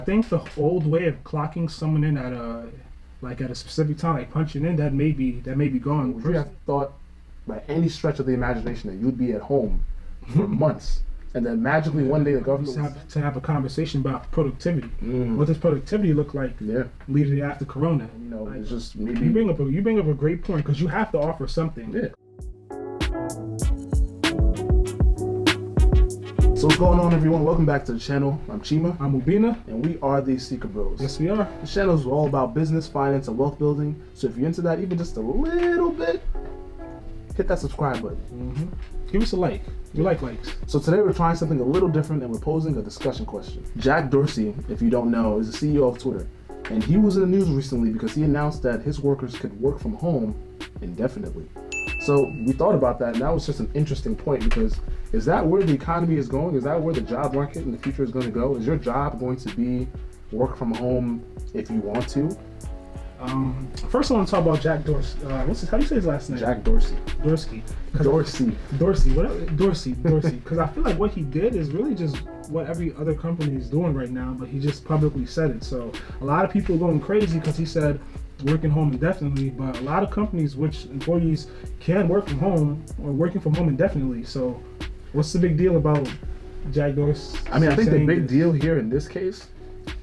I think the old way of clocking someone in at a specific time, like punching in, that may be gone. Would you have thought by any stretch of the imagination that you'd be at home for months and then magically one day the government to have a conversation about productivity? Mm. What does productivity look like Yeah. leading after Corona? You know, Like, it's just maybe you bring up a great point, because you have to offer something. Yeah. So what's going on, everyone? Welcome back to the channel. I'm Chima, I'm Ubina. and we are the Asika Bros. Yes, we are. The channel is all about business, finance, and wealth building. So if you're into that even just a little bit, hit that subscribe button. Mm-hmm. Give us a like. We like likes. So today we're trying something a little different, and we're posing a discussion question. Jack Dorsey, if you don't know, is the CEO of Twitter. And he was in the news recently because he announced that his workers could work from home indefinitely. So we thought about that, and that was just an interesting point, because is that where the economy is going? Is that where the job market in the future is going to go? Is your job going to be work from home if you want to? First I want to talk about Jack Dorsey. How do you say his last name? Jack Dorsey. Dorsey. Dorsey. Whatever. Dorsey. Because I feel like what he did is really just what every other company is doing right now, but he just publicly said it. So a lot of people are going crazy because he said working home indefinitely, but a lot of companies which employees can work from home or working from home indefinitely. So what's the big deal about Jack Dorsey? I mean, I think the big deal here in this case,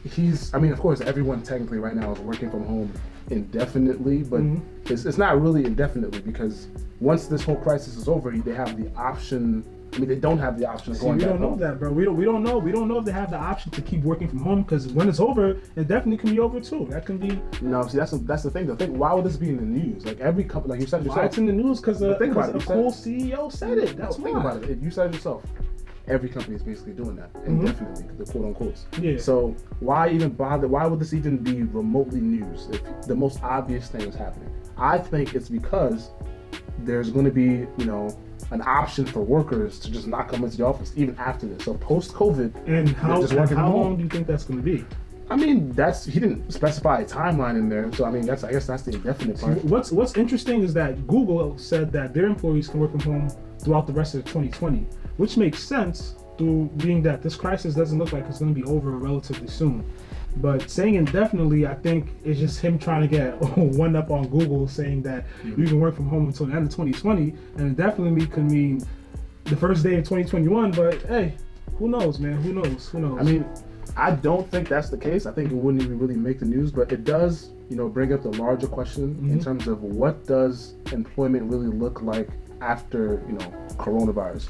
of course, everyone technically right now is working from home indefinitely, but it's not really indefinitely, because once this whole crisis is over, they have the option. I mean, they don't have the option of going back home. We don't know that, bro. We don't know. We don't know if they have the option to keep working from home, because when it's over, it definitely can be over too. That can be. No, see, that's the thing. The thing. Why would this be in the news? Like every company, like you said yourself. Why it's in the news? Because a cool CEO said it. That's why. Think about it. You said it yourself. Every company is basically doing that indefinitely, the quote unquote. Yeah. So why even bother? Why would this even be remotely news if the most obvious thing is happening? I think it's because there's going to be, an option for workers to just not come into the office even after this. So post-COVID, and how long do you think that's going to be? I mean, he didn't specify a timeline in there, so I mean, I guess that's the indefinite part. What's interesting is that Google said that their employees can work from home throughout the rest of 2020, which makes sense, through being that this crisis doesn't look like it's going to be over relatively soon. But saying indefinitely, I think it's just him trying to get one up on Google, saying that you can work from home until the end of 2020, and indefinitely could mean the first day of 2021. But hey, who knows, man? Who knows? I mean, I don't think that's the case. I think it wouldn't even really make the news, but it does, bring up the larger question in terms of what does employment really look like after, coronavirus.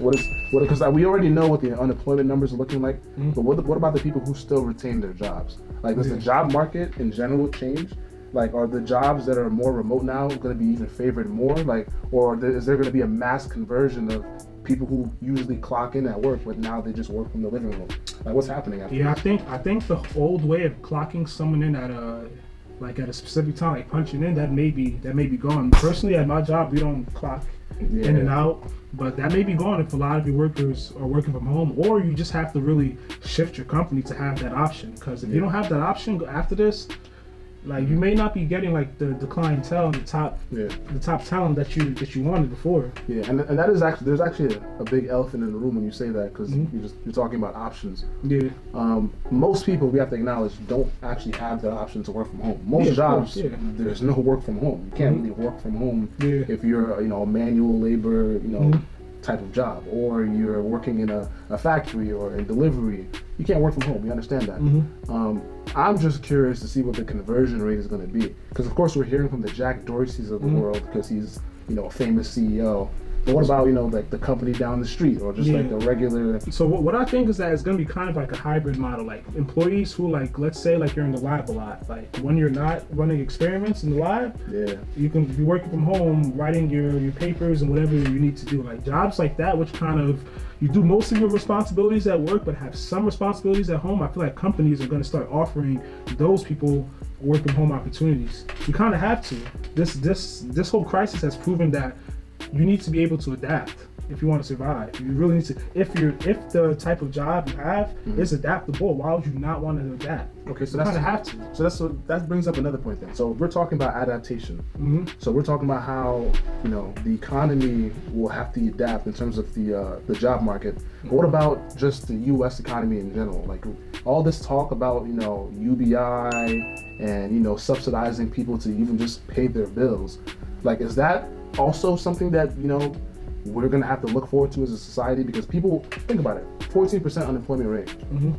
Because we already know what the unemployment numbers are looking like, but what about the people who still retain their jobs? Like, does the job market in general change? Like, are the jobs that are more remote now going to be even favored more? Like, or is there going to be a mass conversion of people who usually clock in at work, but now they just work from the living room? Like, what's happening after this? I think the old way of clocking someone in at a specific time, like punching in, that may be gone. Personally, at my job, we don't clock in and out, but that may be gone if a lot of your workers are working from home, or you just have to really shift your company to have that option. Because if you don't have that option after this, like, you may not be getting like the clientele and the top talent that you wanted before. Yeah, and that is actually, there's actually a big elephant in the room when you say that, because you're talking about options. Yeah. Most people, we have to acknowledge, don't actually have the option to work from home. Most jobs, there's no work from home. You can't really work from home if you're a manual labor type of job, or you're working in a factory or in delivery. You can't work from home. We understand that. I'm just curious to see what the conversion rate is going to be, because of course we're hearing from the Jack Dorseys of the world, because he's a famous CEO. But what about like the company down the street, or just like the regular? So what I think is that it's going to be kind of like a hybrid model, like employees who, like, let's say like you're in the lab a lot, like when you're not running experiments in the lab, you can be working from home, writing your papers and whatever you need to do, like jobs like that, which kind of you do most of your responsibilities at work but have some responsibilities at home. I feel like companies are going to start offering those people work from home opportunities. You kind of have to. This whole crisis has proven that you need to be able to adapt if you want to survive. You really need to. If the type of job you have is adaptable, why would you not want to adapt? Okay, so you kind of have to. So that brings up another point then. So we're talking about adaptation. So we're talking about how the economy will have to adapt in terms of the job market. But what about just the U.S. economy in general? Like all this talk about UBI and subsidizing people to even just pay their bills. Like, is that also something that we're gonna have to look forward to as a society? Because people think about it, 14% unemployment rate.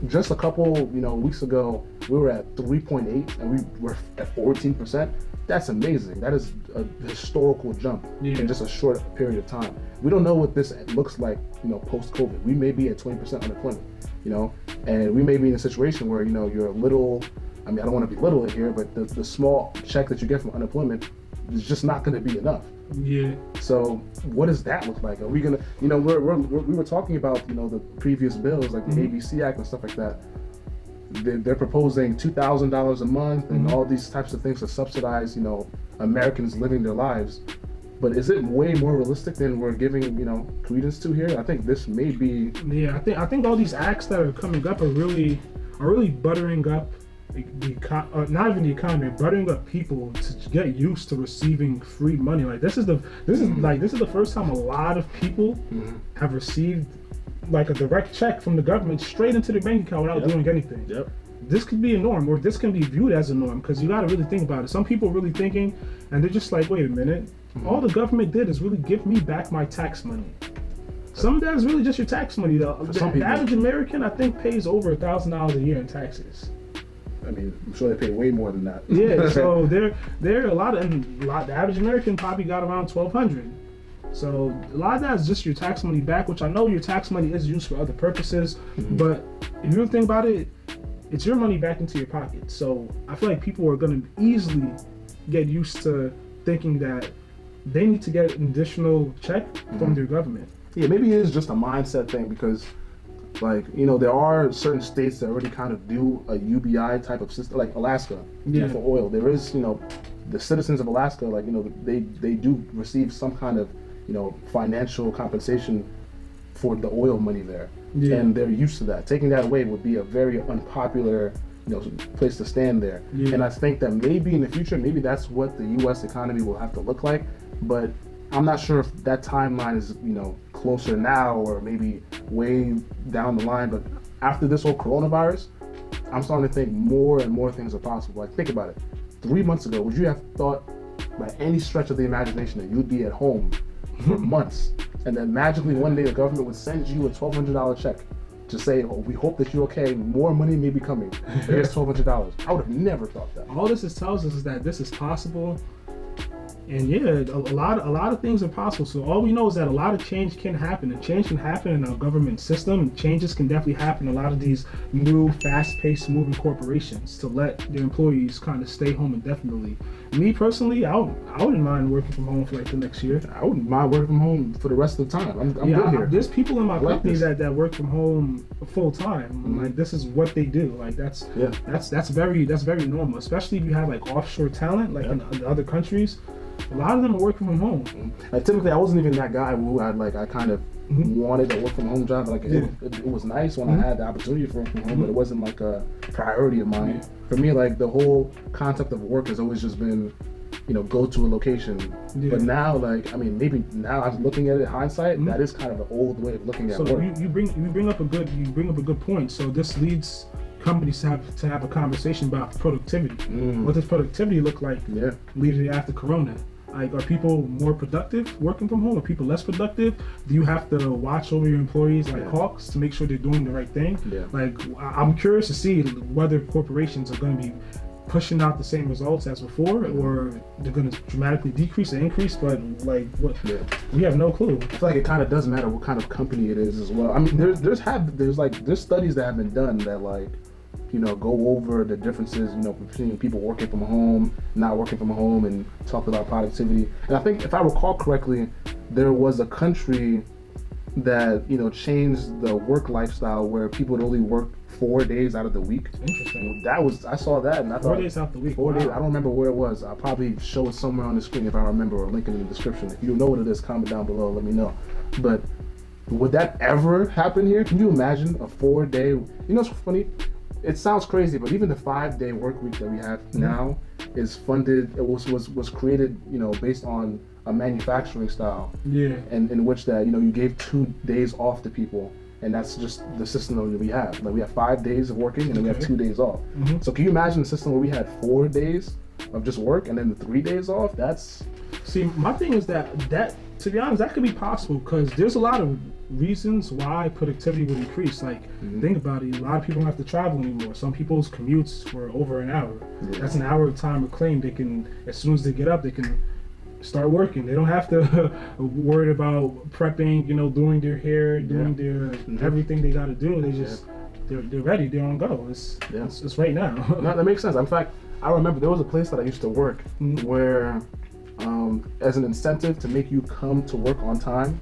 Just a couple weeks ago, we were at 3.8, and we were at 14%. That's amazing. That is a historical jump in just a short period of time. We don't know what this looks like, post-COVID. We may be at 20% unemployment, and we may be in a situation where you're a little. I mean, I don't want to belittle it here, but the small check that you get from unemployment is just not going to be enough. Yeah. So what does that look like? Are we gonna, we were talking about the previous bills like the ABC Act and stuff like that. They're proposing $2,000 a month and all these types of things to subsidize Americans living their lives. But is it way more realistic than we're giving credence to here? I think this may be. Yeah, I think all these acts that are coming up are really buttering up. Not even the economy, buttering up people to get used to receiving free money. Like this is the first time a lot of people have received like a direct check from the government straight into their bank account without doing anything. Yep. This could be a norm, or this can be viewed as a norm, because you got to really think about it. Some people are really thinking, and they're just like, wait a minute, all the government did is really give me back my tax money. Some of that is really just your tax money, though. The average American, I think, pays over $1,000 a year in taxes. I mean, I'm sure they pay way more than that. Yeah, so there are a lot. The average American probably got around $1,200. So a lot of that is just your tax money back, which I know your tax money is used for other purposes, but if you don't think about it, it's your money back into your pocket. So I feel like people are going to easily get used to thinking that they need to get an additional check from their government. Yeah, maybe it is just a mindset thing because. Like, there are certain states that already kind of do a UBI type of system, like Alaska, for oil. There is, the citizens of Alaska, like, they do receive some kind of, financial compensation for the oil money there. Yeah. And they're used to that. Taking that away would be a very unpopular, place to stand there. Yeah. And I think that maybe in the future, maybe that's what the U.S. economy will have to look like. But I'm not sure if that timeline is, closer now or maybe way down the line. But after this whole coronavirus, I'm starting to think more and more things are possible. Like, think about it. 3 months ago, would you have thought by any stretch of the imagination that you'd be at home for months and then magically one day the government would send you a $1,200 check to say, oh, we hope that you're okay, more money may be coming. Here's $1,200. I would have never thought that. All this tells us is that this is possible. And yeah, a lot of things are possible. So all we know is that a lot of change can happen. And change can happen in our government system. And changes can definitely happen in a lot of these new, fast-paced, moving corporations to let their employees kind of stay home indefinitely. Me personally, I wouldn't mind working from home for like the next year. I wouldn't mind working from home for the rest of the time. I'm good here. There's people in my company that work from home full time. Like, this is what they do. Like that's very normal. Especially if you have like offshore talent, like in other countries. A lot of them are working from home. Like, typically, I wasn't even that guy who I kind of wanted a work from home job. Like, it was nice when I had the opportunity to work from home, but it wasn't like a priority of mine. For me, like, the whole concept of work has always just been, go to a location. But now, like, I mean, maybe now I'm looking at it in hindsight, that is kind of an old way of looking at work. So you bring up a good point. So this leads companies to have a conversation about productivity. What does productivity look like leading after Corona? Like, are people more productive working from home? Are people less productive? Do you have to watch over your employees like hawks to make sure they're doing the right thing? Yeah. Like, I'm curious to see whether corporations are going to be pushing out the same results as before, or they're going to dramatically decrease or increase. But like, we have no clue. I feel like it kind of does matter what kind of company it is as well. I mean, there's studies that have been done that like, go over the differences, between people working from home, not working from home, and talk about productivity. And I think, if I recall correctly, there was a country that, changed the work lifestyle where people would only work 4 days out of the week. Interesting. I saw that and I thought 4 days out of the week. 4 days. I don't remember where it was. I'll probably show it somewhere on the screen if I remember, or link it in the description. If you know what it is, comment down below, let me know. But Would that ever happen here? Can you imagine a 4-day? You know what's funny? It sounds crazy, but even the 5-day work week that we have now is funded. It was created, based on a manufacturing style. Yeah. And in which that you gave 2 days off to people, and that's just the system that we have. Like we have 5 days of working, and then we have 2 days off. So can you imagine a system where we had 4 days of just work and then the 3 days off? See, my thing is that to be honest, that could be possible because there's a lot of reasons why productivity would increase. Like, think about it. A lot of people don't have to travel anymore. Some people's commutes were over an hour. Yeah. That's an hour of time reclaimed. They can, as soon as they get up, they can start working. They don't have to worry about prepping, doing their hair, doing their everything they got to do. They just they're ready. They're on go. It's right now. No, that makes sense. In fact, I remember there was a place that I used to work where, as an incentive to make you come to work on time,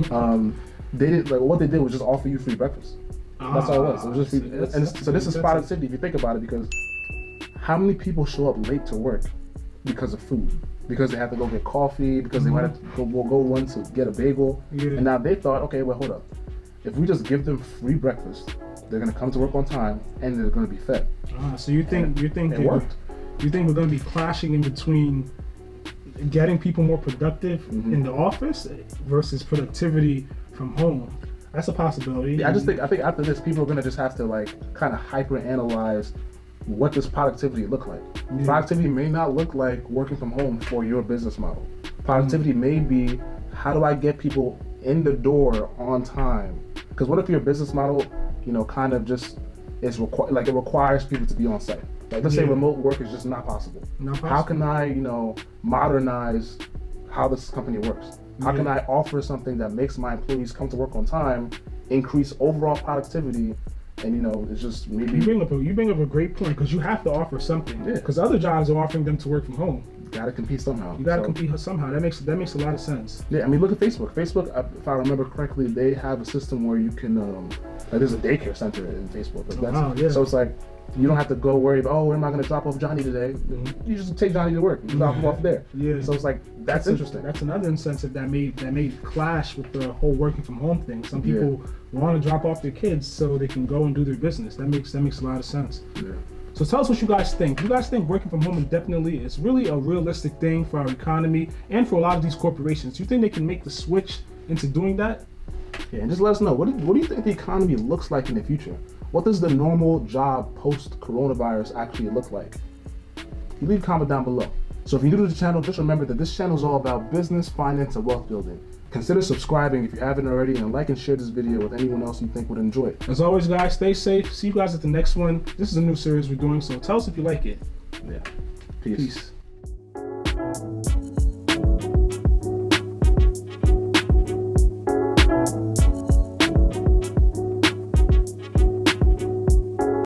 what they did was just offer you free breakfast. That's all it was. It was just free. So this is productivity if you think about it, because how many people show up late to work because of food? Because they have to go get coffee, because they might have to go run to get a bagel. Yeah. And now they thought, okay, well, hold up. If we just give them free breakfast, they're gonna come to work on time and they're gonna be fed. So you think it worked? You think we're gonna be clashing in between getting people more productive in the office versus productivity from home? That's a possibility. Yeah, I think after this, people are gonna just have to kind of hyper analyze what does productivity look like. Yeah. Productivity may not look like working from home for your business model. Productivity may be, how do I get people in the door on time? Because what if your business model, kind of just is it requires people to be on site? Like, let's say remote work is just not possible. How can I, modernize how this company works? How can I offer something that makes my employees come to work on time, increase overall productivity, and it's just maybe you bring up a great point, because you have to offer something. Because other jobs are offering them to work from home. You gotta compete somehow. You gotta compete somehow. That makes a lot of sense. Yeah, I mean, look at Facebook. Facebook, if I remember correctly, they have a system where you can there's a daycare center in Facebook. So it's like, you don't have to go worry about, where am I going to drop off Johnny today? You just take Johnny to work. You drop him off there. Yeah. So it's like, that's interesting. That's another incentive that may clash with the whole working from home thing. Some people want to drop off their kids so they can go and do their business. That makes a lot of sense. Yeah. So tell us what you guys think. You guys think working from home indefinitely is really a realistic thing for our economy and for a lot of these corporations? Do you think they can make the switch into doing that? Yeah, and just let us know. What do you think the economy looks like in the future? What does the normal job post-coronavirus actually look like? You leave a comment down below. So if you're new to the channel, just remember that this channel is all about business, finance, and wealth building. Consider subscribing if you haven't already, and like and share this video with anyone else you think would enjoy it. As always, guys, stay safe. See you guys at the next one. This is a new series we're doing, so tell us if you like it. Yeah. Peace.